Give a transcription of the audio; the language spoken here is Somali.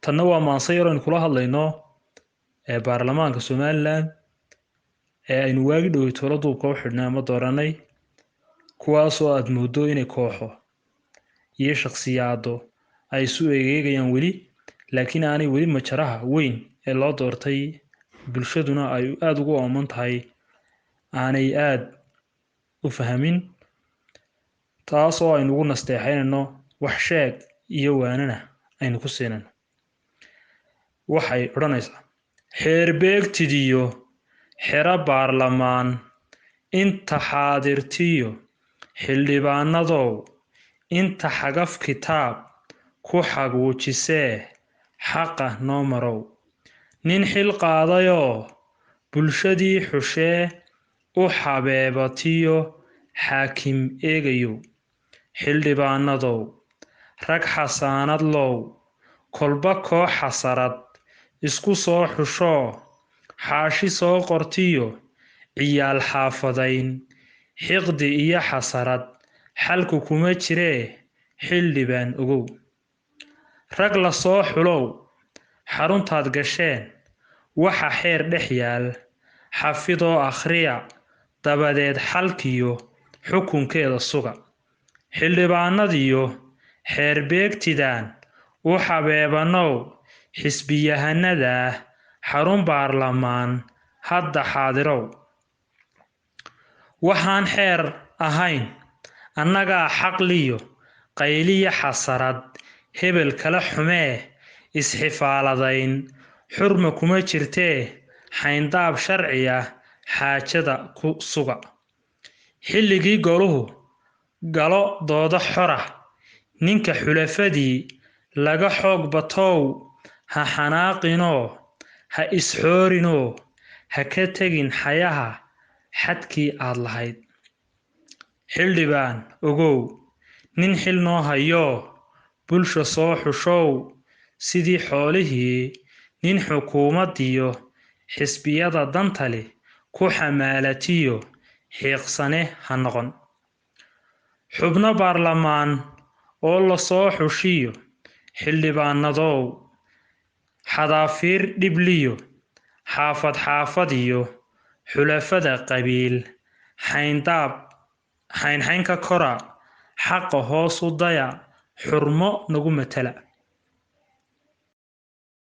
tanna waa maanse yar aynu kula hadlayno baarlamaanka Somaliland aynu waagi dhowey tolo duubka u xidhnay ama dooranay kuwaasoo aad moodo inay kooxo iyo shakhsiyaado ay isu eegayaan weli laakiin aanay weli majaraha weyn ee loo doortay bulshaduna ay aad ugu ooman tahay aanay aad u fahamin taasoo aynu ugu nasteexaynayno wax sheeg iyo waanana aynu ku siinayno waxay odhanaysaa xeer beegtidiyo xero baarlamaan inta xaadirtiyo xildhibaanadow inta xagaf kitaab ku xaguujisee xaqa noo marow nin xil qaadayoo bulshadii xushee u xabeebatiyo xaakim eegayow xildhibaanadow rag xasaanad low kolba koox xasarad isku soo xushoo xaashi soo qortiyo ciyaal xaafadayn xiqdi iyo xasarad xalku kuma jiree xildhibaan ogow rag la soo xulow xaruntaad gasheen waxa xeer dhex yaal xafidoo akhriya dabadeed xalkiyo xukunkeeda suga xildhibaanadiyo xeer beegtidaan u xabeebanow xisbiyahanada xarun baarlamaan hadda xaadirow waxaan xeer ahayn annagaa xaqliyo qayliya xasarad hebel kala xumee isxifaaladayn xurma kuma jirtee xayndaab sharciya xaajada ku suga xilligii goluhu galo dooda xora ninka xulafadii laga xoog batow ha xanaaqinoo ha isxoorinoo ha ka tegin xayaha xadkii aad lahayd xildhibaan ogow nin xil noo hayoo bulsha soo xushow sidii xoolihii nin xukuumadiyo xisbiyada dantali ku xamaalatiyo xiiqsane ha noqon xubno baarlamaan oo la soo xushiyo xildhibaanadow xadaafiir dhibliyo xaafad xaafadiyo xulafada qabiil xaynxayn ka kora xaqa hoos u daya xurmo nagu matala